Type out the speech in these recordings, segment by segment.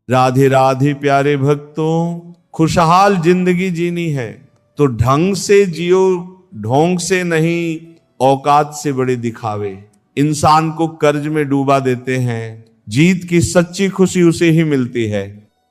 राधे राधे प्यारे भक्तों, खुशहाल जिंदगी जीनी है तो ढंग से जियो, ढोंग से नहीं, औकात से बड़े दिखावे इंसान को कर्ज में डूबा देते हैं। जीत की सच्ची खुशी उसे ही मिलती है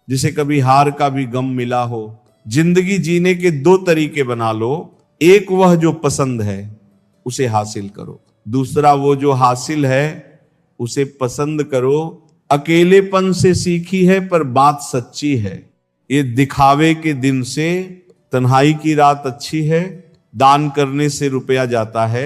जिसे कभी हार का भी गम मिला हो। जिंदगी जीने के दो तरीके बना लो, एक वह जो पसंद है उसे हासिल करो, दूसरा वो जो हासिल है उसे पसंद करो। अकेलेपन से सीखी है पर बात सच्ची है, ये दिखावे के दिन से तन्हाई की रात अच्छी है। दान करने से रुपया जाता है,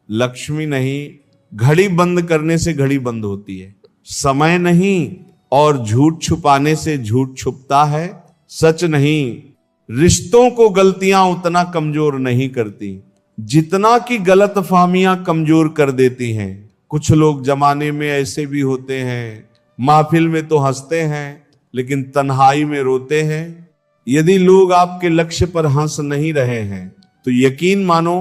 लक्ष्मी नहीं, घड़ी बंद करने से घड़ी बंद होती है। समय नहीं और झूठ छुपाने से झूठ छुपता है। सच नहीं, रिश्तों को गलतियां उतना कमजोर नहीं करती जितना कि गलतफहमियां कमजोर कर देती हैं। कुछ लोग जमाने में ऐसे भी होते हैं, महफिल में तो हंसते हैं लेकिन तन्हाई में रोते हैं। यदि लोग आपके लक्ष्य पर हंस नहीं रहे हैं तो यकीन मानो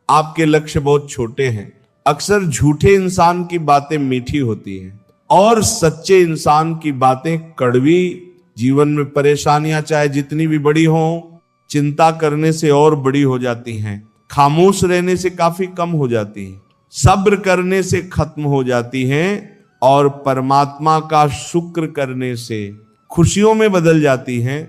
आपके लक्ष्य बहुत छोटे हैं। अक्सर झूठे इंसान की बातें मीठी होती हैं और सच्चे इंसान की बातें कड़वी। जीवन में परेशानियां चाहे जितनी भी बड़ी हो, चिंता करने से और बड़ी हो जाती हैं, खामोश रहने से काफी कम हो जाती हैं, सब्र करने से खत्म हो जाती हैं और परमात्मा का शुक्र करने से खुशियों में बदल जाती हैं।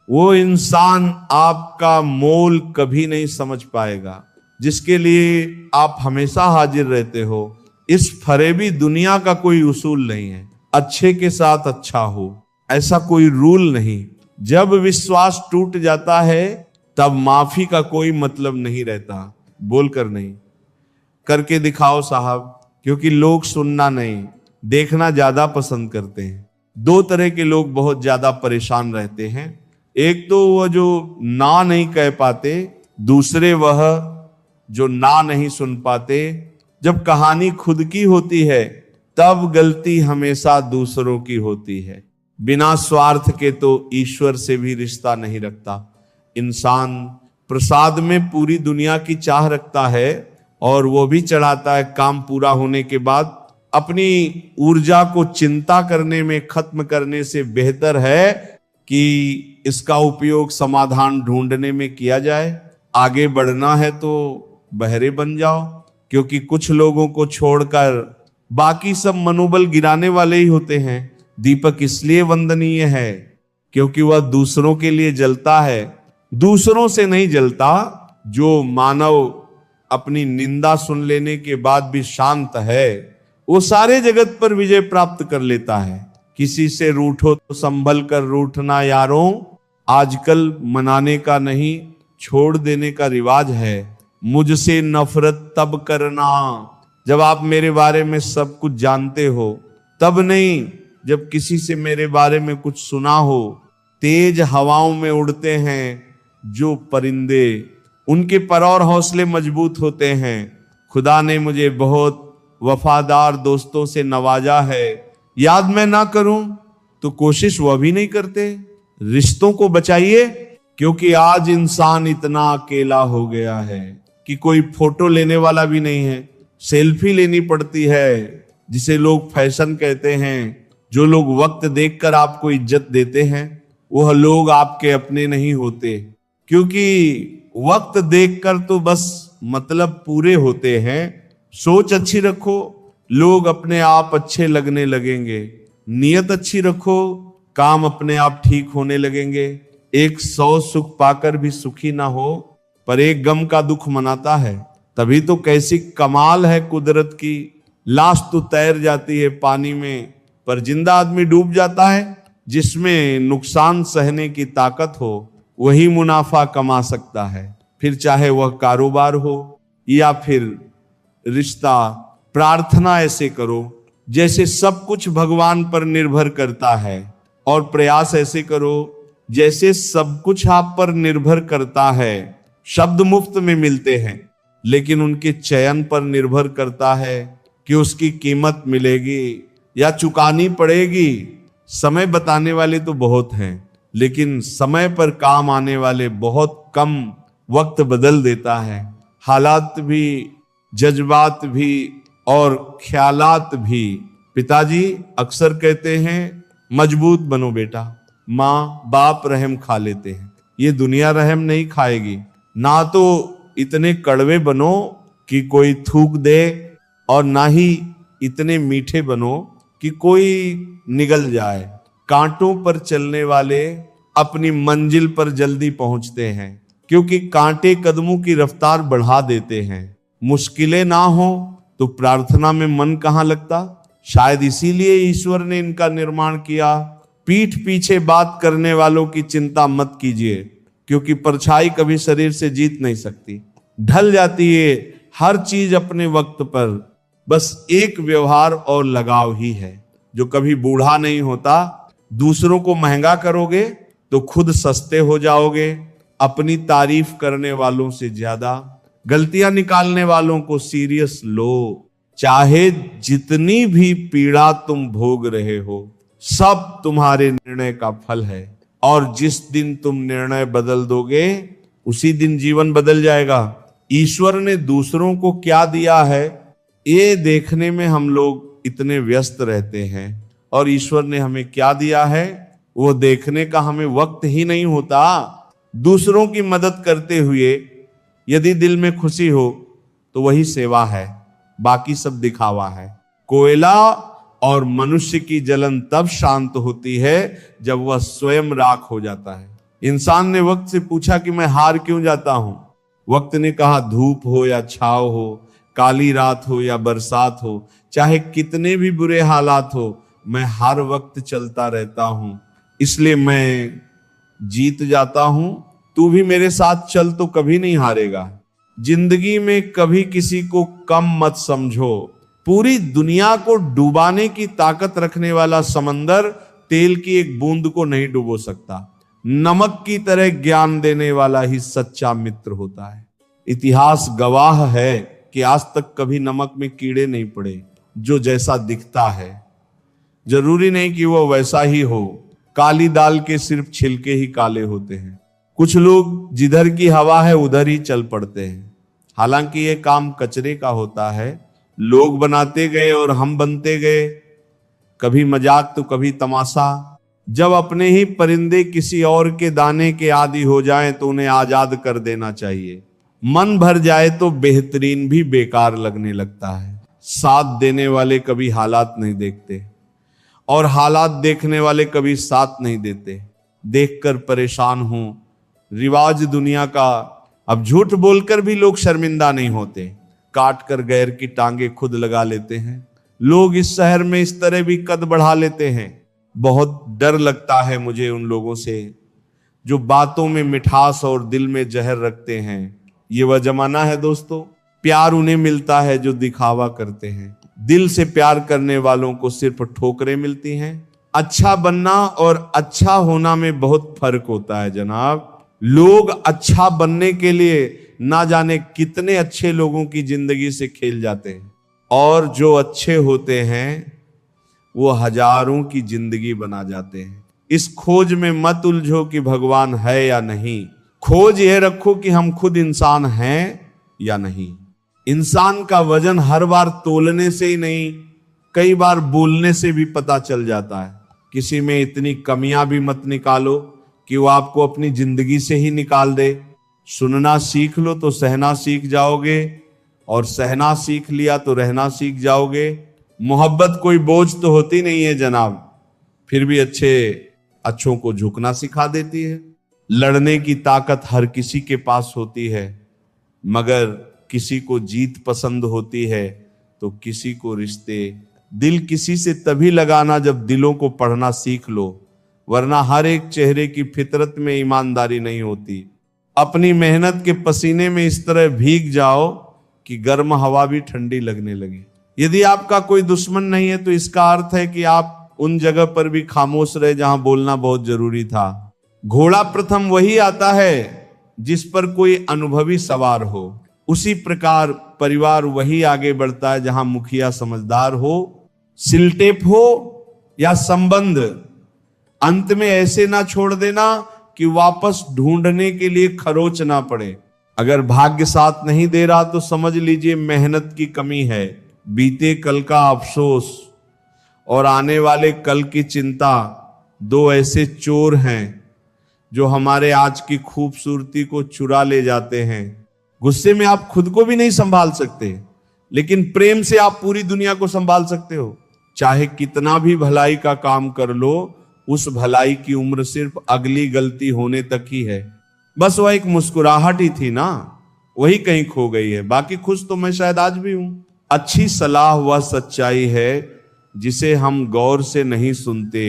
वो इंसान आपका मोल कभी नहीं समझ पाएगा जिसके लिए आप हमेशा हाजिर रहते हो। इस फरेबी दुनिया का कोई उसूल नहीं है, अच्छे के साथ अच्छा हो ऐसा कोई रूल नहीं। जब विश्वास टूट जाता है तब माफी का कोई मतलब नहीं रहता। बोलकर नहीं, करके दिखाओ साहब, क्योंकि लोग सुनना नहीं देखना ज्यादा पसंद करते हैं। दो तरह के लोग बहुत ज्यादा परेशान रहते हैं, एक तो वह जो ना नहीं कह पाते, दूसरे वह जो ना नहीं सुन पाते। जब कहानी खुद की होती है तब गलती हमेशा दूसरों की होती है। बिना स्वार्थ के तो ईश्वर से भी रिश्ता नहीं रखता। इंसान प्रसाद में पूरी दुनिया की चाह रखता है और वो भी चढ़ाता है काम पूरा होने के बाद। अपनी ऊर्जा को चिंता करने में खत्म करने से बेहतर है कि इसका उपयोग समाधान ढूंढने में किया जाए। आगे बढ़ना है तो बहरे बन जाओ, क्योंकि कुछ लोगों को छोड़कर बाकी सब मनोबल गिराने वाले ही होते हैं। दीपक इसलिए वंदनीय है क्योंकि वह दूसरों के लिए जलता है, दूसरों से नहीं जलता। जो मानव अपनी निंदा सुन लेने के बाद भी शांत है वो सारे जगत पर विजय प्राप्त कर लेता है। किसी से रूठो तो संभल कर रूठना यारों, आजकल मनाने का नहीं छोड़ देने का रिवाज है। मुझसे नफरत तब करना जब आप मेरे बारे में सब कुछ जानते हो, तब नहीं जब किसी से मेरे बारे में कुछ सुना हो। तेज हवाओं में उड़ते हैं जो परिंदे, उनके पर और हौसले मजबूत होते हैं। खुदा ने मुझे बहुत वफादार दोस्तों से नवाजा है, याद मैं ना करूं तो कोशिश वह भी नहीं करते। रिश्तों को बचाइए, क्योंकि आज इंसान इतना अकेला हो गया है कि कोई फोटो लेने वाला भी नहीं है। सेल्फी लेनी पड़ती है जिसे लोग फैशन कहते हैं। जो लोग वक्त देखकर आपको इज्जत देते हैं वह लोग आपके अपने नहीं होते, क्योंकि वक्त देखकर तो बस मतलब पूरे होते हैं। सोच अच्छी रखो, लोग अपने आप अच्छे लगने लगेंगे। नियत अच्छी रखो, काम अपने आप ठीक होने लगेंगे। 100 सुख पाकर भी सुखी ना हो पर एक गम का दुख मनाता है, तभी तो कैसी कमाल है कुदरत की। लाश तो तैर जाती है पानी में पर जिंदा आदमी डूब जाता है। जिसमें नुकसान सहने की ताकत हो वही मुनाफा कमा सकता है, फिर चाहे वह कारोबार हो या फिर रिश्ता। प्रार्थना ऐसे करो जैसे सब कुछ भगवान पर निर्भर करता है, और प्रयास ऐसे करो जैसे सब कुछ आप पर निर्भर करता है। शब्द मुफ्त में मिलते हैं लेकिन उनके चयन पर निर्भर करता है कि उसकी कीमत मिलेगी या चुकानी पड़ेगी। समय बताने वाले तो बहुत हैं लेकिन समय पर काम आने वाले बहुत कम। वक्त बदल देता है, हालात भी, जज्बात भी और ख्यालात भी। पिताजी अक्सर कहते हैं मजबूत बनो बेटा। माँ बाप रहम खा लेते हैं, ये दुनिया रहम नहीं खाएगी। ना तो इतने कड़वे बनो कि कोई थूक दे, और ना ही इतने मीठे बनो कि कोई निगल जाए। कांटों पर चलने वाले अपनी मंजिल पर जल्दी पहुंचते हैं, क्योंकि कांटे कदमों की रफ्तार बढ़ा देते हैं। मुश्किलें ना हो तो प्रार्थना में मन कहां लगता। शायद इसीलिए ईश्वर ने इनका निर्माण किया। पीठ पीछे बात करने वालों की चिंता मत कीजिए, क्योंकि परछाई कभी शरीर से जीत नहीं सकती, ढल जाती है हर चीज अपने वक्त पर। बस एक व्यवहार और लगाव ही है जो कभी बूढ़ा नहीं होता। दूसरों को महंगा करोगे तो खुद सस्ते हो जाओगे। अपनी तारीफ करने वालों से ज्यादा गलतियां निकालने वालों को सीरियस लो। चाहे जितनी भी पीड़ा तुम भोग रहे हो, सब तुम्हारे निर्णय का फल है। और जिस दिन तुम निर्णय बदल दोगे, उसी दिन जीवन बदल जाएगा। ईश्वर ने दूसरों को क्या दिया है, ये देखने में हम लोग इतने व्यस्त रहते हैं, और ईश्वर ने हमें क्या दिया है वो देखने का हमें वक्त ही नहीं होता। दूसरों की मदद करते हुए यदि दिल में खुशी हो तो वही सेवा है, बाकी सब दिखावा है। कोयला और मनुष्य की जलन तब शांत होती है जब वह स्वयं राख हो जाता है। इंसान ने वक्त से पूछा कि मैं हार क्यों जाता हूं। वक्त ने कहा, धूप हो या छाव हो, काली रात हो या बरसात हो, चाहे कितने भी बुरे हालात हो, मैं हर वक्त चलता रहता हूं, इसलिए मैं जीत जाता हूं। तू भी मेरे साथ चल तो कभी नहीं हारेगा। जिंदगी में कभी किसी को कम मत समझो। पूरी दुनिया को डुबाने की ताकत रखने वाला समंदर तेल की एक बूंद को नहीं डुबो सकता। नमक की तरह ज्ञान देने वाला ही सच्चा मित्र होता है। इतिहास गवाह है कि आज तक कभी नमक में कीड़े नहीं पड़े। जो जैसा दिखता है जरूरी नहीं कि वो वैसा ही हो। काली दाल के सिर्फ छिलके ही काले होते हैं। कुछ लोग जिधर की हवा है उधर ही चल पड़ते हैं। हालांकि ये काम कचरे का होता है। लोग बनाते गए और हम बनते गए, कभी मजाक तो कभी तमाशा। जब अपने ही परिंदे किसी और के दाने के आदी हो जाएं तो उन्हें आजाद कर देना चाहिए। मन भर जाए तो बेहतरीन भी बेकार लगने लगता है। साथ देने वाले कभी हालात नहीं देखते, और हालात देखने वाले कभी साथ नहीं देते। देखकर परेशान हूं रिवाज दुनिया का। अब झूठ बोलकर भी लोग शर्मिंदा नहीं होते। काट कर गैर की टांगे खुद लगा लेते हैं। लोग इस शहर में इस तरह भी कद बढ़ा लेते हैं। बहुत डर लगता है मुझे उन लोगों से जो बातों में मिठास और दिल में जहर रखते हैं। ये वह जमाना है दोस्तों, प्यार उन्हें मिलता है जो दिखावा करते हैं। दिल से प्यार करने वालों को सिर्फ ठोकरें मिलती हैं। अच्छा बनना और अच्छा होना में बहुत फर्क होता है जनाब। लोग अच्छा बनने के लिए ना जाने कितने अच्छे लोगों की जिंदगी से खेल जाते हैं, और जो अच्छे होते हैं वो हजारों की जिंदगी बना जाते हैं। इस खोज में मत उलझो कि भगवान है या नहीं। खोज यह रखो कि हम खुद इंसान हैं या नहीं। इंसान का वजन हर बार तोलने से ही नहीं, कई बार बोलने से भी पता चल जाता है। किसी में इतनी कमियां भी मत निकालो कि वो आपको अपनी जिंदगी से ही निकाल दे। सुनना सीख लो तो सहना सीख जाओगे, और सहना सीख लिया तो रहना सीख जाओगे। मोहब्बत कोई बोझ तो होती नहीं है जनाब, फिर भी अच्छों को झुकना सिखा देती है। लड़ने की ताकत हर किसी के पास होती है, मगर किसी को जीत पसंद होती है तो किसी को रिश्ते। दिल किसी से तभी लगाना जब दिलों को पढ़ना सीख लो, वरना हर एक चेहरे की फितरत में ईमानदारी नहीं होती। अपनी मेहनत के पसीने में इस तरह भीग जाओ कि गर्म हवा भी ठंडी लगने लगे। यदि आपका कोई दुश्मन नहीं है तो इसका अर्थ है कि आप उन जगह पर भी खामोश रहे जहां बोलना बहुत जरूरी था। घोड़ा प्रथम वही आता है जिस पर कोई अनुभवी सवार हो। उसी प्रकार परिवार वही आगे बढ़ता है जहां मुखिया समझदार हो। सिलटेप हो या संबंध, अंत में ऐसे ना छोड़ देना कि वापस ढूंढने के लिए खरोच ना पड़े। अगर भाग्य साथ नहीं दे रहा तो समझ लीजिए मेहनत की कमी है। बीते कल का अफसोस और आने वाले कल की चिंता दो ऐसे चोर हैं जो हमारे आज की खूबसूरती को चुरा ले जाते हैं। गुस्से में आप खुद को भी नहीं संभाल सकते, लेकिन प्रेम से आप पूरी दुनिया को संभाल सकते हो। चाहे कितना भी भलाई का काम कर लो, उस भलाई की उम्र सिर्फ अगली गलती होने तक ही है। बस वह एक मुस्कुराहट ही थी ना, वही कहीं खो गई है। बाकी खुश तो मैं शायद आज भी हूं। अच्छी सलाह वह सच्चाई है जिसे हम गौर से नहीं सुनते,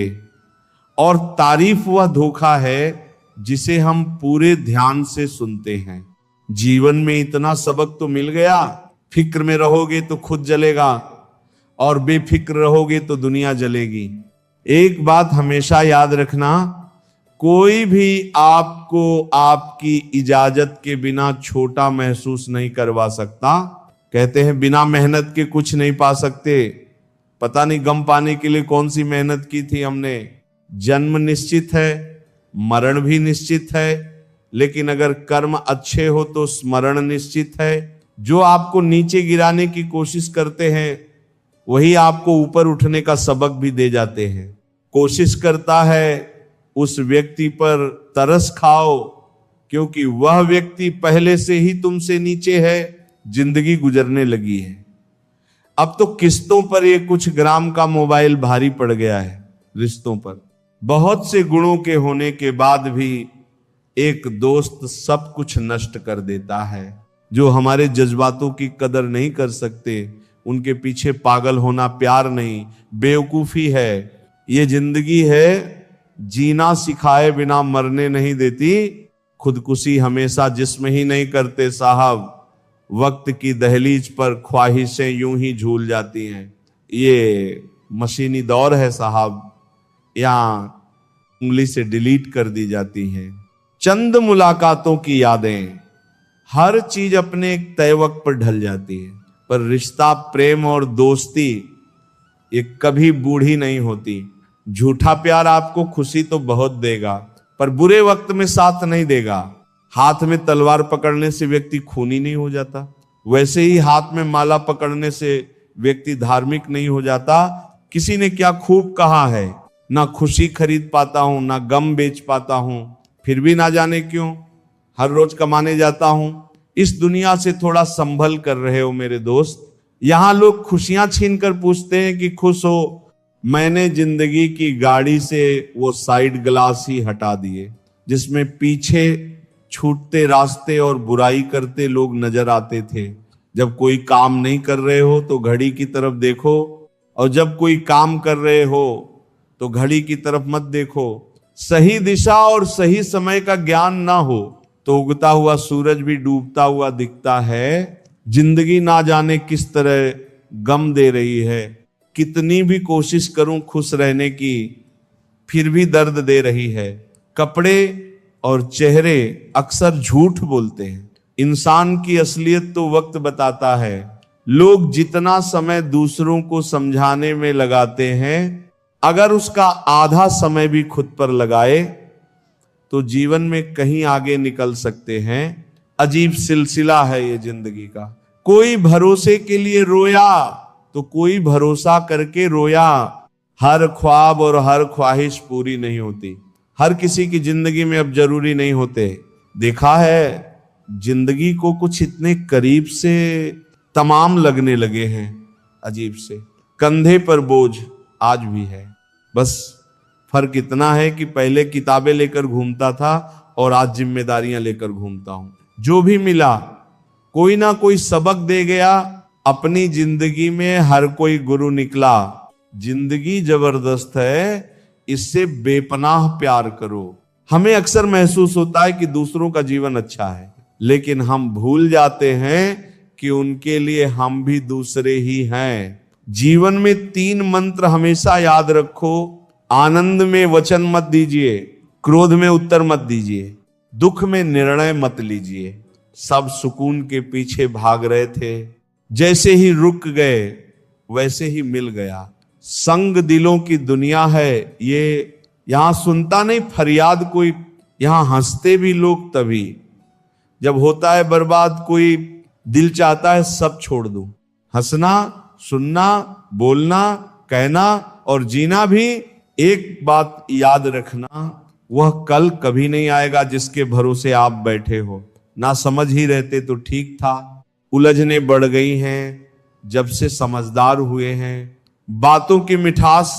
और तारीफ वह धोखा है जिसे हम पूरे ध्यान से सुनते हैं। जीवन में इतना सबक तो मिल गया, फिक्र में रहोगे तो खुद जलेगा और बेफिक्र रहोगे तो दुनिया जलेगी। एक बात हमेशा याद रखना, कोई भी आपको आपकी इजाजत के बिना छोटा महसूस नहीं करवा सकता। कहते हैं बिना मेहनत के कुछ नहीं पा सकते। पता नहीं गम पाने के लिए कौन सी मेहनत की थी हमने। जन्म निश्चित है, मरण भी निश्चित है, लेकिन अगर कर्म अच्छे हो तो स्मरण निश्चित है। जो आपको नीचे गिराने की कोशिश करते हैं वही आपको ऊपर उठने का सबक भी दे जाते हैं। कोशिश करता है उस व्यक्ति पर तरस खाओ, क्योंकि वह व्यक्ति पहले से ही तुमसे नीचे है, जिंदगी गुजरने लगी है। अब तो किस्तों पर ये कुछ ग्राम का मोबाइल भारी पड़ गया है। रिश्तों पर बहुत से गुणों के होने के बाद भी एक दोस्त सब कुछ नष्ट कर देता है। जो हमारे जज्बातों की कदर नहीं कर सकते, उनके पीछे पागल होना प्यार नहीं, बेवकूफी है। ये जिंदगी है, जीना सिखाए बिना मरने नहीं देती। खुदकुशी हमेशा जिस्म ही नहीं करते साहब, वक्त की दहलीज पर ख्वाहिशें यूं ही झूल जाती हैं। ये मशीनी दौर है साहब, यहां उंगली से डिलीट कर दी जाती हैं। चंद मुलाकातों की यादें, हर चीज अपने एक तय वक्त पर ढल जाती है, पर रिश्ता, प्रेम और दोस्ती ये कभी बूढ़ी नहीं होती। झूठा प्यार आपको खुशी तो बहुत देगा, पर बुरे वक्त में साथ नहीं देगा। हाथ में तलवार पकड़ने से व्यक्ति खूनी नहीं हो जाता, वैसे ही हाथ में माला पकड़ने से व्यक्ति धार्मिक नहीं हो जाता। किसी ने क्या खूब कहा है, ना खुशी खरीद पाता हूं, ना गम बेच पाता हूं, फिर भी ना जाने क्यों हर रोज कमाने जाता हूं। इस दुनिया से थोड़ा संभल कर रहे हो मेरे दोस्त। यहां लोग खुशियां छीन कर पूछते हैं कि खुश हो। मैंने जिंदगी की गाड़ी से वो साइड ग्लास ही हटा दिए जिसमें पीछे छूटते रास्ते और बुराई करते लोग नजर आते थे। जब कोई काम नहीं कर रहे हो तो घड़ी की तरफ देखो, और जब कोई काम कर रहे हो तो घड़ी की तरफ मत देखो। सही दिशा और सही समय का ज्ञान ना हो तो उगता हुआ सूरज भी डूबता हुआ दिखता है। जिंदगी ना जाने किस तरह गम दे रही है। कितनी भी कोशिश करूं खुश रहने की, फिर भी दर्द दे रही है। कपड़े और चेहरे अक्सर झूठ बोलते हैं। इंसान की असलियत तो वक्त बताता है। लोग जितना समय दूसरों को समझाने में लगाते हैं, अगर उसका आधा समय भी खुद पर लगाए तो जीवन में कहीं आगे निकल सकते हैं। अजीब सिलसिला है ये जिंदगी का। कोई भरोसे के लिए रोया तो कोई भरोसा करके रोया। हर ख्वाब और हर ख्वाहिश पूरी नहीं होती। हर किसी की जिंदगी में अब जरूरी नहीं होते। देखा है जिंदगी को कुछ इतने करीब से तमाम लगने लगे हैं, अजीब से। कंधे पर बोझ आज भी है। बस फर्क इतना है कि पहले किताबें लेकर घूमता था और आज जिम्मेदारियां लेकर घूमता हूं। जो भी मिला कोई ना कोई सबक दे गया। अपनी जिंदगी में हर कोई गुरु निकला। जिंदगी जबरदस्त है, इससे बेपनाह प्यार करो। हमें अक्सर महसूस होता है कि दूसरों का जीवन अच्छा है, लेकिन हम भूल जाते हैं कि उनके लिए हम भी दूसरे ही हैं। जीवन में 3 मंत्र हमेशा याद रखो। आनंद में वचन मत दीजिए, क्रोध में उत्तर मत दीजिए, दुख में निर्णय मत लीजिए। सब सुकून के पीछे भाग रहे थे, जैसे ही रुक गए वैसे ही मिल गया। संग दिलों की दुनिया है ये, यहां सुनता नहीं फरियाद कोई, यहां हंसते भी लोग तभी जब होता है बर्बाद कोई। दिल चाहता है सब छोड़ दूं। हंसना, सुनना, बोलना, कहना और जीना भी एक बात याद रखना, वह कल कभी नहीं आएगा जिसके भरोसे आप बैठे हो। ना समझ ही रहते तो ठीक था, उलझने बढ़ गई हैं जब से समझदार हुए हैं। बातों की मिठास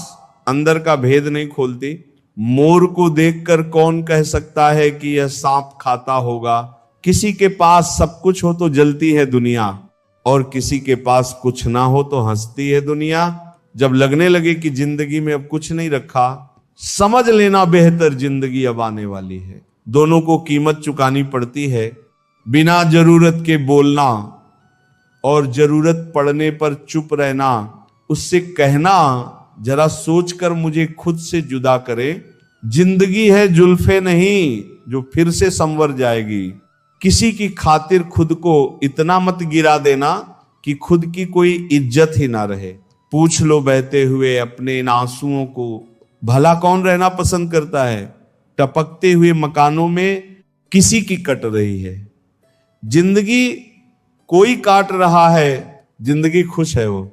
अंदर का भेद नहीं खोलती। मोर को देखकर कौन कह सकता है कि यह सांप खाता होगा। किसी के पास सब कुछ हो तो जलती है दुनिया, और किसी के पास कुछ ना हो तो हंसती है दुनिया। जब लगने लगे कि जिंदगी में अब कुछ नहीं रखा, समझ लेना बेहतर जिंदगी अब आने वाली है। दोनों को कीमत चुकानी पड़ती है। बिना जरूरत के बोलना और जरूरत पड़ने पर चुप रहना, उससे कहना जरा सोचकर मुझे खुद से जुदा करे। जिंदगी है जुल्फे नहीं जो फिर से संवर जाएगी। किसी की खातिर खुद को इतना मत गिरा देना कि खुद की कोई इज्जत ही ना रहे। पूछ लो बहते हुए अपने इन आंसुओं को, भला कौन रहना पसंद करता है। टपकते हुए मकानों में किसी की कट रही है। जिंदगी कोई काट रहा है, जिंदगी खुश है वो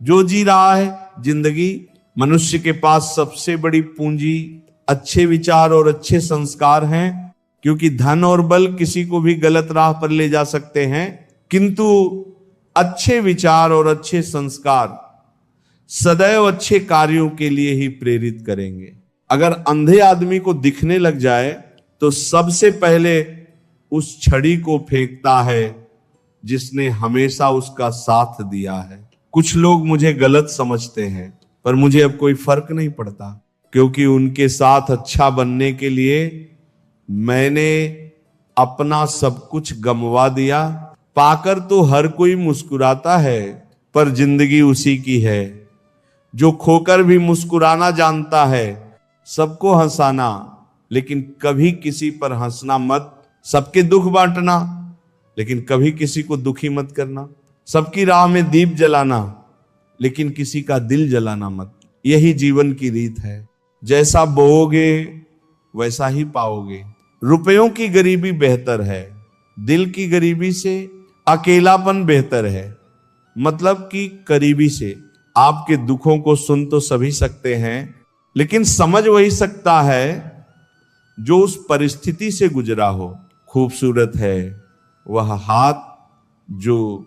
जो जी रहा है जिंदगी। मनुष्य के पास सबसे बड़ी पूंजी अच्छे विचार और अच्छे संस्कार हैं, क्योंकि धन और बल किसी को भी गलत राह पर ले जा सकते हैं, किंतु अच्छे विचार और अच्छे संस्कार सदैव अच्छे कार्यों के लिए ही प्रेरित करेंगे। अगर अंधे आदमी को दिखने लग जाए तो सबसे पहले उस छड़ी को फेंकता है जिसने हमेशा उसका साथ दिया है। कुछ लोग मुझे गलत समझते हैं, पर मुझे अब कोई फर्क नहीं पड़ता, क्योंकि उनके साथ अच्छा बनने के लिए मैंने अपना सब कुछ गंवा दिया। पाकर तो हर कोई मुस्कुराता है, पर जिंदगी उसी की है जो खोकर भी मुस्कुराना जानता है। सबको हंसाना, लेकिन कभी किसी पर हंसना मत। सबके दुख बांटना, लेकिन कभी किसी को दुखी मत करना। सबकी राह में दीप जलाना, लेकिन किसी का दिल जलाना मत। यही जीवन की रीत है। जैसा बोओगे वैसा ही पाओगे। रुपयों की गरीबी बेहतर है, दिल की गरीबी से अकेलापन बेहतर है। मतलब कि करीबी से आपके दुखों को सुन तो सभी सकते हैं, लेकिन समझ वही सकता है जो उस परिस्थिति से गुजरा हो। खूबसूरत है वह हाथ जो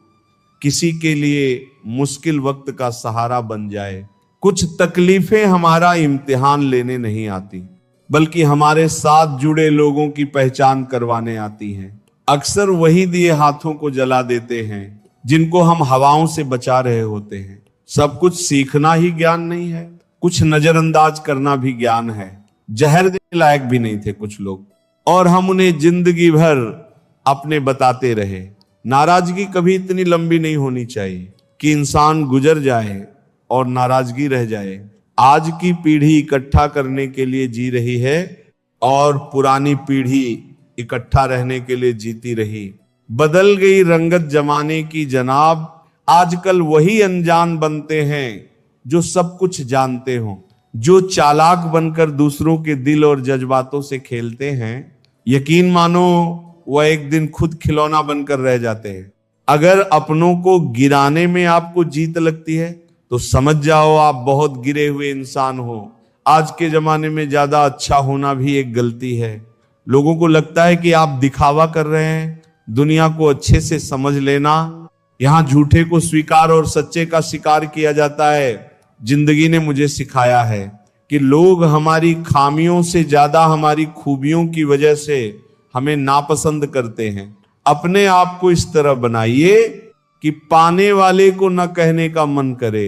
किसी के लिए मुश्किल वक्त का सहारा बन जाए। कुछ तकलीफें हमारा इम्तिहान लेने नहीं आती, बल्कि हमारे साथ जुड़े लोगों की पहचान करवाने आती हैं। अक्सर वही दिए हाथों को जला देते हैं जिनको हम हवाओं से बचा रहे होते हैं। सब कुछ सीखना ही ज्ञान नहीं है, कुछ नजरअंदाज करना भी ज्ञान है। जहर देने लायक भी नहीं थे कुछ लोग, और हम उन्हें जिंदगी भर अपने बताते रहे। नाराजगी कभी इतनी लंबी नहीं होनी चाहिए कि इंसान गुजर जाए और नाराजगी रह जाए। आज की पीढ़ी इकट्ठा करने के लिए जी रही है और पुरानी पीढ़ी इकट्ठा रहने के लिए जीती रही। बदल गई रंगत जमाने की जनाब, आजकल वही अनजान बनते हैं जो सब कुछ जानते हों। जो चालाक बनकर दूसरों के दिल और जज्बातों से खेलते हैं, यकीन मानो वह एक दिन खुद खिलौना बनकर रह जाते हैं। अगर अपनों को गिराने में आपको जीत लगती है तो समझ जाओ आप बहुत गिरे हुए इंसान हो। आज के जमाने में ज्यादा अच्छा होना भी एक गलती है। लोगों को लगता है कि आप दिखावा कर रहे हैं। दुनिया को अच्छे से समझ लेना। यहां झूठे को स्वीकार और सच्चे का शिकार किया जाता है। जिंदगी ने मुझे सिखाया है कि लोग हमारी खामियों से ज्यादा हमारी खूबियों की वजह से हमें नापसंद करते हैं। अपने आप को इस तरह बनाइए कि पाने वाले को न कहने का मन करे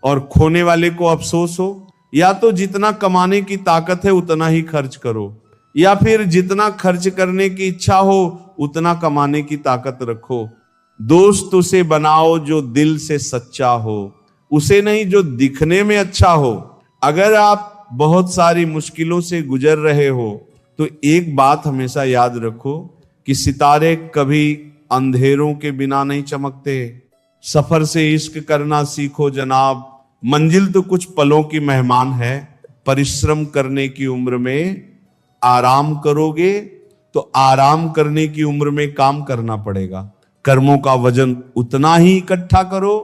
और खोने वाले को अफसोस हो। या तो जितना कमाने की ताकत है उतना ही खर्च करो, या फिर जितना खर्च करने की इच्छा हो उतना कमाने की ताकत रखो। दोस्त उसे बनाओ जो दिल से सच्चा हो, उसे नहीं जो दिखने में अच्छा हो। अगर आप बहुत सारी मुश्किलों से गुजर रहे हो तो एक बात हमेशा याद रखो कि सितारे कभी अंधेरों के बिना नहीं चमकते। सफर से इश्क करना सीखो जनाब, मंजिल तो कुछ पलों की मेहमान है। परिश्रम करने की उम्र में आराम करोगे तो आराम करने की उम्र में काम करना पड़ेगा। कर्मों का वजन उतना ही इकट्ठा करो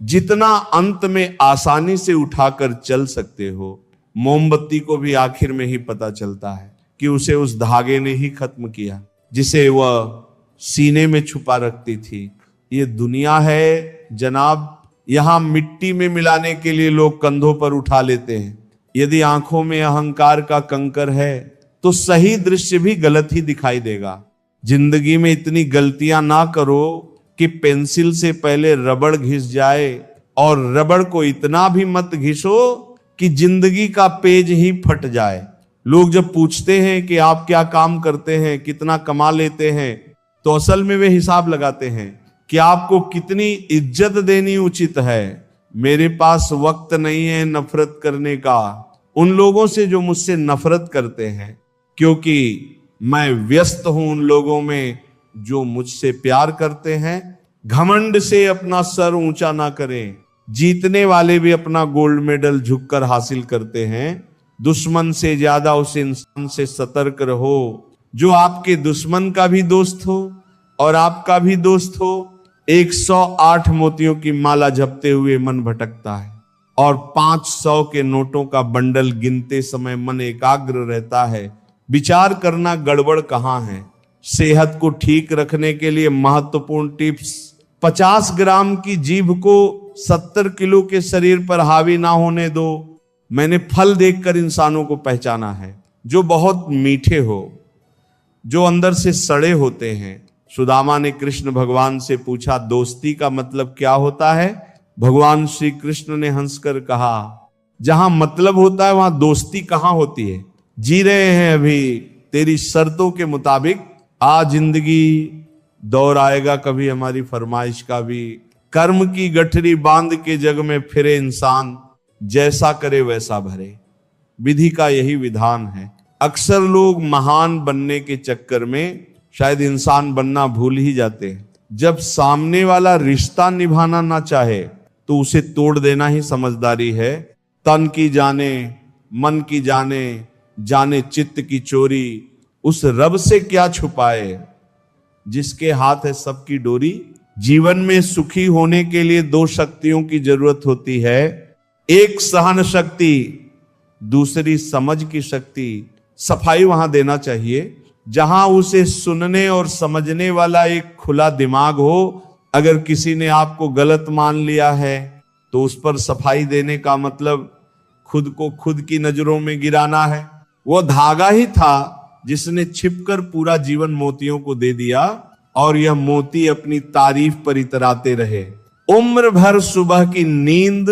जितना अंत में आसानी से उठाकर चल सकते हो। मोमबत्ती को भी आखिर में ही पता चलता है कि उसे उस धागे ने ही खत्म किया जिसे वह सीने में छुपा रखती थी। ये दुनिया है जनाब, यहां मिट्टी में मिलाने के लिए लोग कंधों पर उठा लेते हैं। यदि आंखों में अहंकार का कंकर है तो सही दृश्य भी गलत ही दिखाई देगा। जिंदगी में इतनी गलतियां ना करो कि पेंसिल से पहले रबड़ घिस जाए, और रबड़ को इतना भी मत घिसो कि जिंदगी का पेज ही फट जाए। लोग जब पूछते हैं कि आप क्या काम करते हैं, कितना कमा लेते हैं, तो असल में वे हिसाब लगाते हैं कि आपको कितनी इज्जत देनी उचित है। मेरे पास वक्त नहीं है नफरत करने का उन लोगों से जो मुझसे नफरत करते हैं, क्योंकि मैं व्यस्त हूं उन लोगों में जो मुझसे प्यार करते हैं। घमंड से अपना सर ऊंचा ना करें। जीतने वाले भी अपना गोल्ड मेडल झुककर हासिल करते हैं। दुश्मन से ज्यादा उस इंसान से सतर्क रहो जो आपके दुश्मन का भी दोस्त हो और आपका भी दोस्त हो। 108 मोतियों की माला जपते हुए मन भटकता है और 500 के नोटों का बंडल गिनते समय मन एकाग्र रहता है। विचार करना गड़बड़ कहां है। सेहत को ठीक रखने के लिए महत्वपूर्ण टिप्स, 50 ग्राम की जीभ को 70 किलो के शरीर पर हावी ना होने दो। मैंने फल देखकर इंसानों को पहचाना है, जो बहुत मीठे हो, जो अंदर से सड़े होते हैं। सुदामा ने कृष्ण भगवान से पूछा, दोस्ती का मतलब क्या होता है? भगवान श्री कृष्ण ने हंसकर कहा, जहां मतलब होता है वहां दोस्ती कहां होती है। जी रहे हैं अभी तेरी शर्तों के मुताबिक, जिंदगी दौर आएगा कभी हमारी फरमाइश का भी। कर्म की गठरी बांध के जग में फिरे इंसान, जैसा करे वैसा भरे। विधि का यही विधान है। अक्सर लोग महान बनने के चक्कर में शायद इंसान बनना भूल ही जाते हैं। जब सामने वाला रिश्ता निभाना ना चाहे तो उसे तोड़ देना ही समझदारी है। तन की जाने मन की जाने, जाने चित्त की चोरी, उस रब से क्या छुपाए जिसके हाथ है सबकी डोरी। जीवन में सुखी होने के लिए 2 शक्तियों की जरूरत होती है, एक सहन शक्ति, दूसरी समझ की शक्ति। सफाई वहां देना चाहिए जहां उसे सुनने और समझने वाला एक खुला दिमाग हो। अगर किसी ने आपको गलत मान लिया है तो उस पर सफाई देने का मतलब खुद को खुद की नजरों में गिराना है। वो धागा ही था जिसने छिपकर पूरा जीवन मोतियों को दे दिया, और यह मोती अपनी तारीफ पर इतराते रहे। उम्र भर सुबह की नींद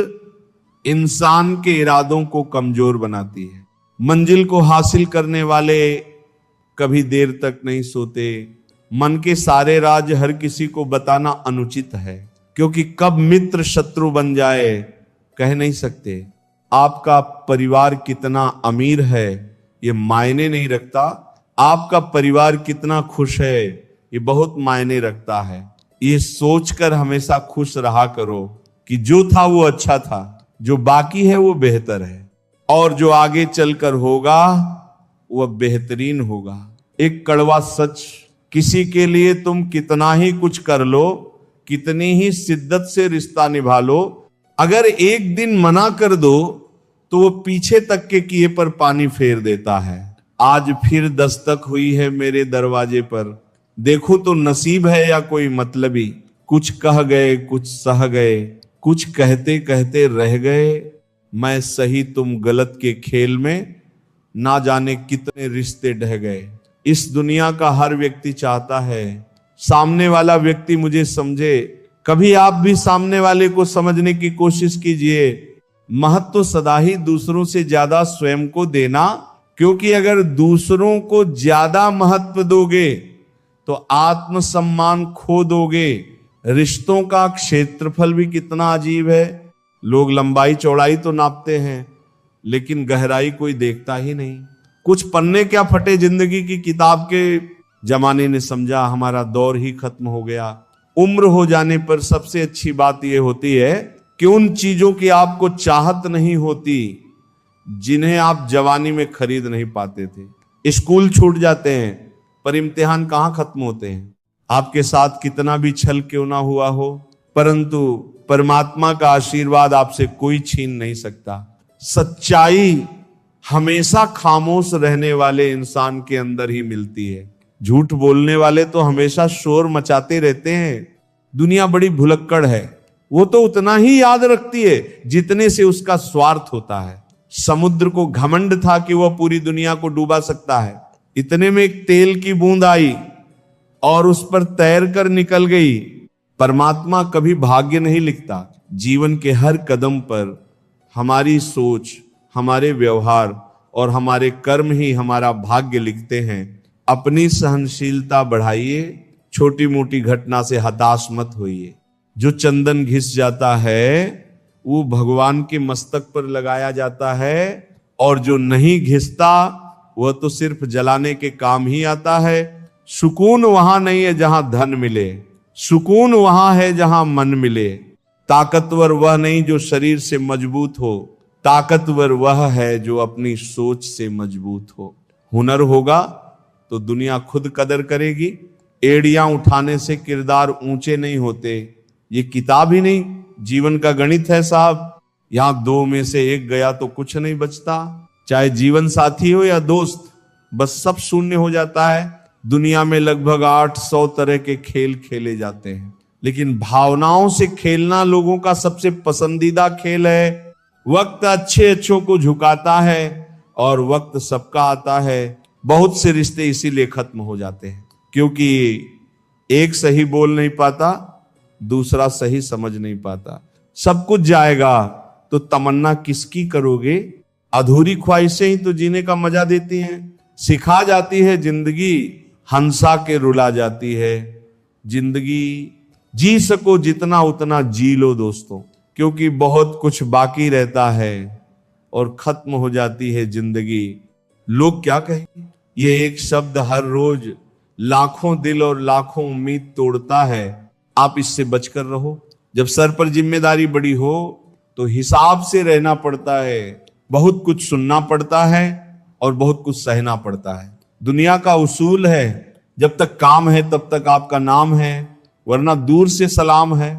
इंसान के इरादों को कमजोर बनाती है। मंजिल को हासिल करने वाले कभी देर तक नहीं सोते। मन के सारे राज हर किसी को बताना अनुचित है, क्योंकि कब मित्र शत्रु बन जाए कह नहीं सकते। आपका परिवार कितना अमीर है ये मायने नहीं रखता, आपका परिवार कितना खुश है ये बहुत मायने रखता है। ये सोचकर हमेशा खुश रहा करो कि जो था वो अच्छा था, जो बाकी है वो बेहतर है, और जो आगे चलकर होगा वह बेहतरीन होगा। एक कड़वा सच, किसी के लिए तुम कितना ही कुछ कर लो, कितनी ही शिद्दत से रिश्ता निभा लो, अगर एक दिन मना कर दो तो वो पीछे तक के किए पर पानी फेर देता है। आज फिर दस्तक हुई है मेरे दरवाजे पर, देखो तो नसीब है या कोई मतलबी। कुछ कह गए कुछ सह गए, कुछ कहते कहते रह गए। मैं सही तुम गलत के खेल में ना जाने कितने रिश्ते ढह गए। इस दुनिया का हर व्यक्ति चाहता है सामने वाला व्यक्ति मुझे समझे। कभी आप भी सामने वाले को समझने की कोशिश कीजिए। महत्व सदा ही दूसरों से ज्यादा स्वयं को देना, क्योंकि अगर दूसरों को ज्यादा महत्व दोगे तो आत्मसम्मान खो दोगे। रिश्तों का क्षेत्रफल भी कितना अजीब है। लोग लंबाई चौड़ाई तो नापते हैं, लेकिन गहराई कोई देखता ही नहीं। कुछ पन्ने क्या फटे जिंदगी की किताब के। जमाने ने समझा हमारा दौर ही खत्म हो गया। उम्र हो जाने पर सबसे अच्छी बात यह होती है कि उन चीजों की आपको चाहत नहीं होती जिन्हें आप जवानी में खरीद नहीं पाते थे। स्कूल छूट जाते हैं पर इम्तिहान कहां खत्म होते हैं। आपके साथ कितना भी छल क्यों ना हुआ हो, परंतु परमात्मा का आशीर्वाद आपसे कोई छीन नहीं सकता। सच्चाई हमेशा खामोश रहने वाले इंसान के अंदर ही मिलती है। झूठ बोलने वाले तो हमेशा शोर मचाते रहते हैं। दुनिया बड़ी भुलक्कड़ है, वो तो उतना ही याद रखती है जितने से उसका स्वार्थ होता है। समुद्र को घमंड था कि वह पूरी दुनिया को डूबा सकता है। इतने में एक तेल की बूंद आई और उस पर तैर कर निकल गई। परमात्मा कभी भाग्य नहीं लिखता। जीवन के हर कदम पर हमारी सोच, हमारे व्यवहार और हमारे कर्म ही हमारा भाग्य लिखते हैं। अपनी सहनशीलता बढ़ाइए, छोटी मोटी घटना से हताश मत होइए। जो चंदन घिस जाता है वो भगवान के मस्तक पर लगाया जाता है, और जो नहीं घिसता वह तो सिर्फ जलाने के काम ही आता है। सुकून वहां नहीं है जहां धन मिले, सुकून वहां है जहां मन मिले। ताकतवर वह नहीं जो शरीर से मजबूत हो, ताकतवर वह है जो अपनी सोच से मजबूत हो। हुनर होगा तो दुनिया खुद कदर करेगी। एड़ियां उठाने से किरदार ऊंचे नहीं होते, ये किताब ही नहीं जीवन का गणित है साहब। यहां दो में से एक गया तो कुछ नहीं बचता, चाहे जीवन साथी हो या दोस्त, बस सब शून्य हो जाता है। दुनिया में लगभग 800 तरह के खेल खेले जाते हैं, लेकिन भावनाओं से खेलना लोगों का सबसे पसंदीदा खेल है। वक्त अच्छे अच्छों को झुकाता है और वक्त सबका आता है। बहुत से रिश्ते इसीलिए खत्म हो जाते हैं क्योंकि एक सही बोल नहीं पाता, दूसरा सही समझ नहीं पाता। सब कुछ जाएगा तो तमन्ना किसकी करोगे? अधूरी ख्वाहिशें ही तो जीने का मजा देती हैं। सिखा जाती है जिंदगी, हंसा के रुला जाती है जिंदगी। जी सको जितना उतना जी लो दोस्तों, क्योंकि बहुत कुछ बाकी रहता है और खत्म हो जाती है जिंदगी। लोग क्या कहेंगे? ये एक शब्द हर रोज लाखों दिल और लाखों उम्मीद तोड़ता है। आप इससे बचकर रहो। जब सर पर जिम्मेदारी बड़ी हो तो हिसाब से रहना पड़ता है। बहुत कुछ सुनना पड़ता है और बहुत कुछ सहना पड़ता है। दुनिया का उसूल है, जब तक काम है तब तक आपका नाम है, वरना दूर से सलाम है।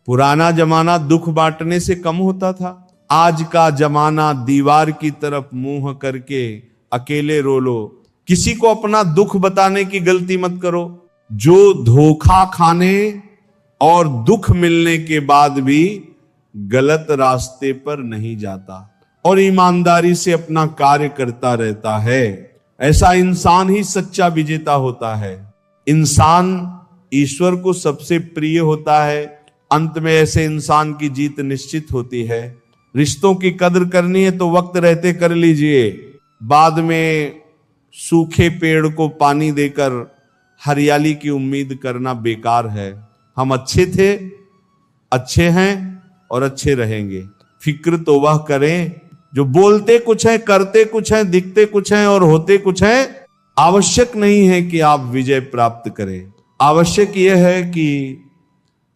पुराना जमाना दुख बांटने से कम होता था, आज का जमाना दीवार की तरफ मुंह करके अकेले रो लो। किसी को अपना दुख बताने की गलती मत करो। जो धोखा खाने और दुख मिलने के बाद भी गलत रास्ते पर नहीं जाता और ईमानदारी से अपना कार्य करता रहता है, ऐसा इंसान ही सच्चा विजेता होता है। इंसान ईश्वर को सबसे प्रिय होता है। अंत में ऐसे इंसान की जीत निश्चित होती है। रिश्तों की कदर करनी है तो वक्त रहते कर लीजिए, बाद में सूखे पेड़ को पानी देकर हरियाली की उम्मीद करना बेकार है। हम अच्छे थे, अच्छे हैं और अच्छे रहेंगे। फिक्र तो वह करें जो बोलते कुछ है, करते कुछ है, दिखते कुछ है और होते कुछ है। आवश्यक नहीं है कि आप विजय प्राप्त करें, आवश्यक यह है कि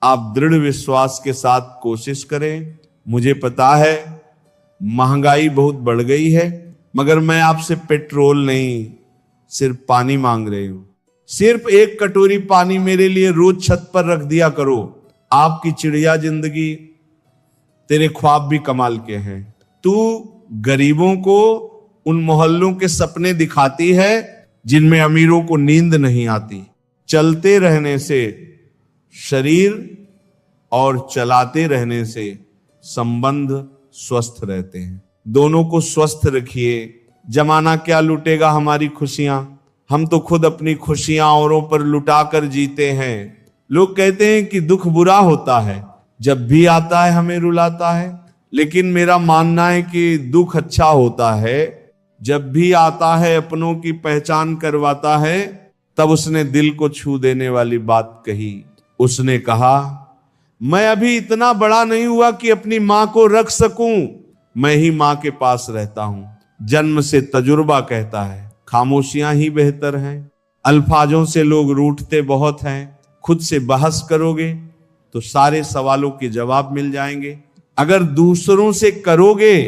आप दृढ़ विश्वास के साथ कोशिश करें। मुझे पता है महंगाई बहुत बढ़ गई है, मगर मैं आपसे पेट्रोल नहीं, सिर्फ पानी मांग रही हूं। सिर्फ एक कटोरी पानी मेरे लिए रोज छत पर रख दिया करो। आपकी चिड़िया जिंदगी, तेरे ख्वाब भी कमाल के हैं। तू गरीबों को उन मोहल्लों के सपने दिखाती है जिनमें अमीरों को नींद नहीं आती। चलते रहने से शरीर और चलाते रहने से संबंध स्वस्थ रहते हैं। दोनों को स्वस्थ रखिए। जमाना क्या लूटेगा हमारी खुशियां? हम तो खुद अपनी खुशियां औरों पर लुटा कर जीते हैं। लोग कहते हैं कि दुख बुरा होता है, जब भी आता है हमें रुलाता है, लेकिन मेरा मानना है कि दुख अच्छा होता है। जब भी आता है अपनों की पहचान करवाता है। तब उसने दिल को छू देने वाली बात कही। उसने कहा, मैं अभी इतना बड़ा नहीं हुआ कि अपनी मां को रख सकूं, मैं ही मां के पास रहता हूं। जन्म से तजुर्बा कहता है खामोशियां ही बेहतर हैं। अल्फाजों से लोग रूठते बहुत हैं। खुद से बहस करोगे तो सारे सवालों के जवाब मिल जाएंगे। अगर दूसरों से करोगे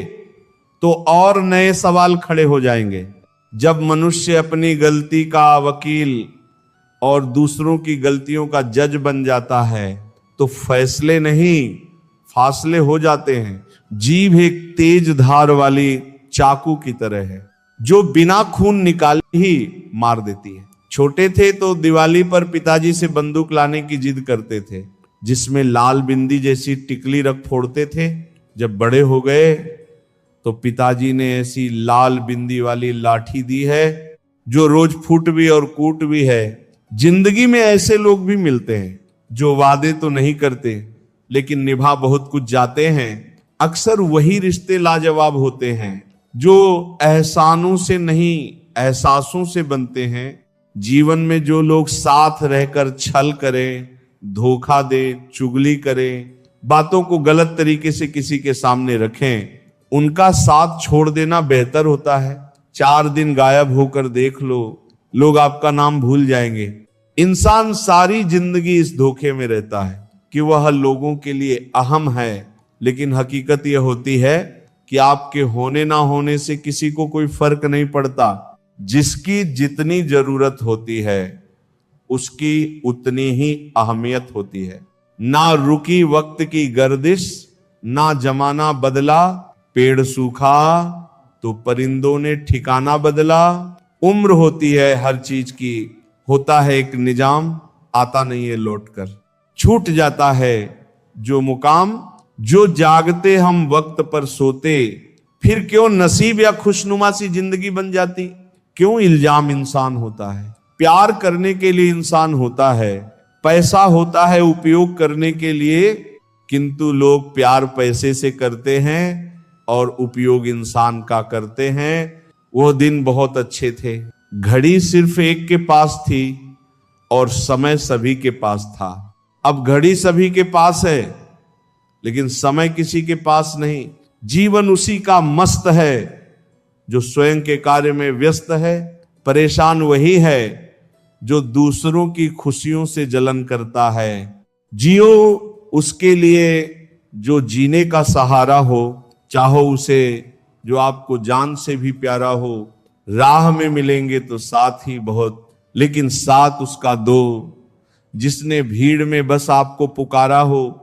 तो और नए सवाल खड़े हो जाएंगे। जब मनुष्य अपनी गलती का वकील और दूसरों की गलतियों का जज बन जाता है तो फैसले नहीं, फासले हो जाते हैं। जीभ एक तेज धार वाली चाकू की तरह है जो बिना खून निकाले ही मार देती है। छोटे थे तो दिवाली पर पिताजी से बंदूक लाने की जिद करते थे जिसमें लाल बिंदी जैसी टिकली रख फोड़ते थे। जब बड़े हो गए तो पिताजी ने ऐसी लाल बिंदी वाली लाठी दी है जो रोज फूट भी और कूट भी है। जिंदगी में ऐसे लोग भी मिलते हैं जो वादे तो नहीं करते लेकिन निभा बहुत कुछ जाते हैं। अक्सर वही रिश्ते लाजवाब होते हैं जो एहसानों से नहीं एहसासों से बनते हैं। जीवन में जो लोग साथ रहकर छल करें, धोखा दें, चुगली करें, बातों को गलत तरीके से किसी के सामने रखें, उनका साथ छोड़ देना बेहतर होता है। 4 दिन गायब होकर देख लो, लोग आपका नाम भूल जाएंगे। इंसान सारी जिंदगी इस धोखे में रहता है कि वह लोगों के लिए अहम है, लेकिन हकीकत यह होती है कि आपके होने ना होने से किसी को कोई फर्क नहीं पड़ता। जिसकी जितनी जरूरत होती है उसकी उतनी ही अहमियत होती है। ना रुकी वक्त की गर्दिश, ना जमाना बदला, पेड़ सूखा तो परिंदों ने ठिकाना बदला। उम्र होती है हर चीज की, होता है एक निजाम, आता नहीं है लौटकर। छूट जाता है जो मुकाम, जो जागते हम वक्त पर सोते, फिर क्यों नसीब या खुशनुमा सी जिंदगी बन जाती। क्यों इल्जाम इंसान होता है। प्यार करने के लिए इंसान होता है, पैसा होता है उपयोग करने के लिए, किंतु लोग प्यार पैसे से करते हैं और उपयोग इंसान का करते हैं। वो दिन बहुत अच्छे थे, घड़ी सिर्फ एक के पास थी और समय सभी के पास था। अब घड़ी सभी के पास है लेकिन समय किसी के पास नहीं। जीवन उसी का मस्त है जो स्वयं के कार्य में व्यस्त है। परेशान वही है जो दूसरों की खुशियों से जलन करता है। जियो उसके लिए जो जीने का सहारा हो, चाहो उसे जो आपको जान से भी प्यारा हो। राह में मिलेंगे तो साथ ही बहुत, लेकिन साथ उसका दो जिसने भीड़ में बस आपको पुकारा हो।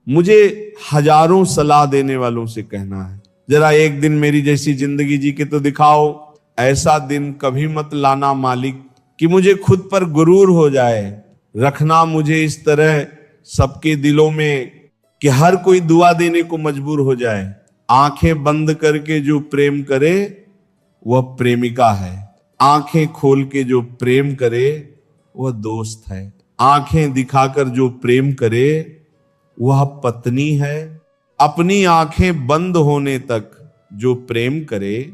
मुझे हजारों सलाह देने वालों से कहना है, जरा एक दिन मेरी जैसी जिंदगी जी के तो दिखाओ। ऐसा दिन कभी मत लाना मालिक कि मुझे खुद पर गुरूर हो जाए। रखना मुझे इस तरह सबके दिलों में कि हर कोई दुआ देने को मजबूर हो जाए। आंखें बंद करके जो प्रेम करे वह प्रेमिका है, आंखें खोल के जो प्रेम करे वह दोस्त है, आंखें दिखाकर जो प्रेम करे वह पत्नी है। अपनी आंखें बंद होने तक जो प्रेम करे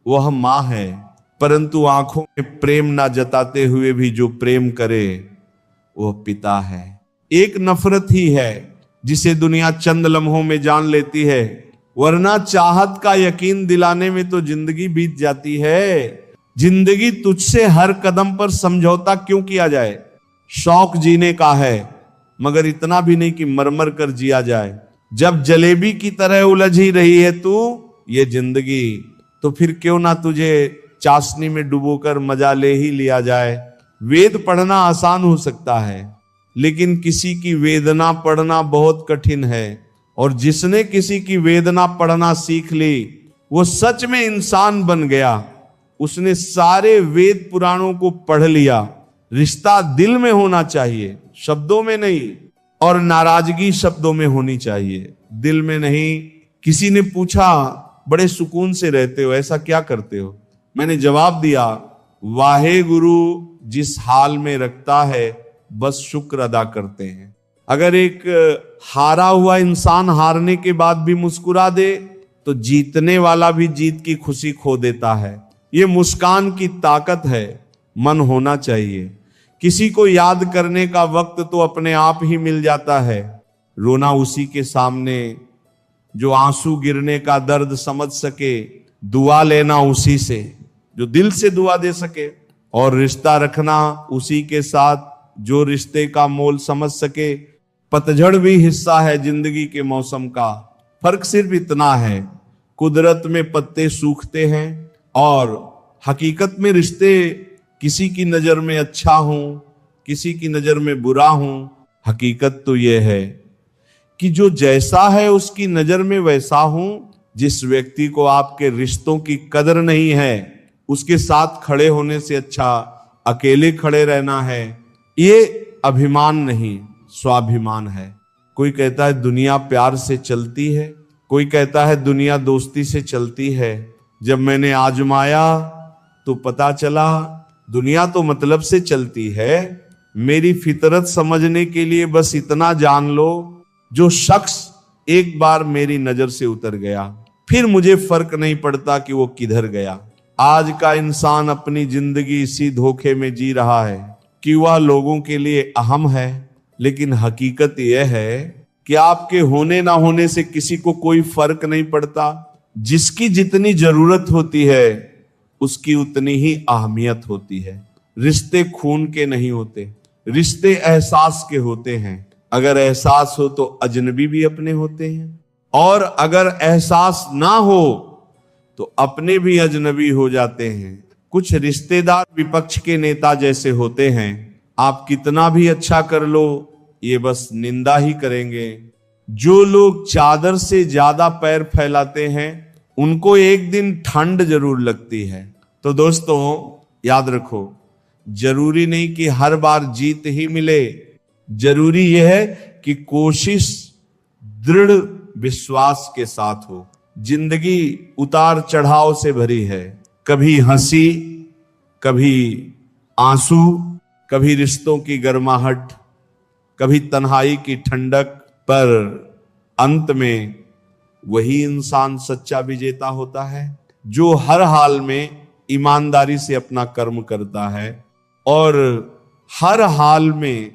वह मां है, परंतु आंखों में प्रेम ना जताते हुए भी जो प्रेम करे वह पिता है। एक नफरत ही है जिसे दुनिया चंद लम्हों में जान लेती है, वरना चाहत का यकीन दिलाने में तो जिंदगी बीत जाती है। जिंदगी तुझसे हर कदम पर समझौता क्यों किया जाए। शौक जीने का है मगर इतना भी नहीं कि मरमर कर जिया जाए। जब जलेबी की तरह उलझ ही रही है तू ये जिंदगी, तो फिर क्यों ना तुझे चाशनी में डुबोकर मजा ले ही लिया जाए। वेद पढ़ना आसान हो सकता है लेकिन किसी की वेदना पढ़ना बहुत कठिन है, और जिसने किसी की वेदना पढ़ना सीख ली वो सच में इंसान बन गया। उसने सारे वेद पुराणों को पढ़ लिया। रिश्ता दिल में होना चाहिए, शब्दों में नहीं, और नाराजगी शब्दों में होनी चाहिए, दिल में नहीं। किसी ने पूछा बड़े सुकून से रहते हो, ऐसा क्या करते हो। मैंने जवाब दिया, वाहे गुरु जिस हाल में रखता है बस शुक्र अदा करते हैं। अगर एक हारा हुआ इंसान हारने के बाद भी मुस्कुरा दे तो जीतने वाला भी जीत की खुशी खो देता है। ये मुस्कान की ताकत है। मन होना चाहिए। किसी को याद करने का वक्त तो अपने आप ही मिल जाता है। रोना उसी के सामने जो आंसू गिरने का दर्द समझ सके, दुआ लेना उसी से जो दिल से दुआ दे सके, और रिश्ता रखना उसी के साथ जो रिश्ते का मोल समझ सके। पतझड़ भी हिस्सा है जिंदगी के मौसम का। फर्क सिर्फ इतना है, कुदरत में पत्ते सूखते हैं और हकीकत में रिश्ते किसी की नजर में अच्छा हूं, किसी की नजर में बुरा हूं। हकीकत तो यह है कि जो जैसा है उसकी नजर में वैसा हूं, जिस व्यक्ति को आपके रिश्तों की कदर नहीं है, उसके साथ खड़े होने से अच्छा अकेले खड़े रहना है। ये अभिमान नहीं, स्वाभिमान है। कोई कहता है दुनिया प्यार से चलती है, कोई कहता है दुनिया दोस्ती से चलती है। जब मैंने आजमाया तो पता चला दुनिया तो मतलब से चलती है। मेरी फितरत समझने के लिए बस इतना जान लो, जो शख्स एक बार मेरी नजर से उतर गया, फिर मुझे फर्क नहीं पड़ता कि वो किधर गया। आज का इंसान अपनी जिंदगी इसी धोखे में जी रहा है कि वह लोगों के लिए अहम है, लेकिन हकीकत यह है कि आपके होने ना होने से किसी को कोई फर्क नहीं पड़ता। जिसकी जितनी जरूरत होती है उसकी उतनी ही अहमियत होती है। रिश्ते खून के नहीं होते, रिश्ते एहसास के होते हैं। अगर एहसास हो तो अजनबी भी अपने होते हैं, और अगर एहसास ना हो तो अपने भी अजनबी हो जाते हैं। कुछ रिश्तेदार विपक्ष के नेता जैसे होते हैं, आप कितना भी अच्छा कर लो ये बस निंदा ही करेंगे। जो लोग चादर से ज्यादा पैर फैलाते हैं उनको एक दिन ठंड जरूर लगती है। तो दोस्तों याद रखो, जरूरी नहीं कि हर बार जीत ही मिले, जरूरी यह है कि कोशिश दृढ़ विश्वास के साथ हो। जिंदगी उतार चढ़ाव से भरी है, कभी हंसी, कभी आंसू, कभी रिश्तों की गर्माहट, कभी तन्हाई की ठंडक, पर अंत में वही इंसान सच्चा विजेता होता है जो हर हाल में ईमानदारी से अपना कर्म करता है और हर हाल में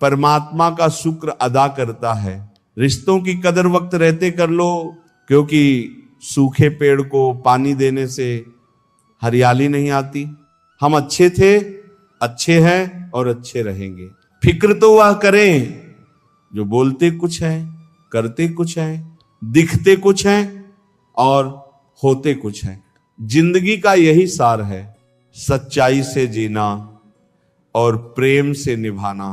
परमात्मा का शुक्र अदा करता है। रिश्तों की कदर वक्त रहते कर लो, क्योंकि सूखे पेड़ को पानी देने से हरियाली नहीं आती। हम अच्छे थे, अच्छे हैं और अच्छे रहेंगे। फिक्र तो वह करें जो बोलते कुछ है, करते कुछ है, दिखते कुछ है और होते कुछ है। जिंदगी का यही सार है, सच्चाई से जीना और प्रेम से निभाना।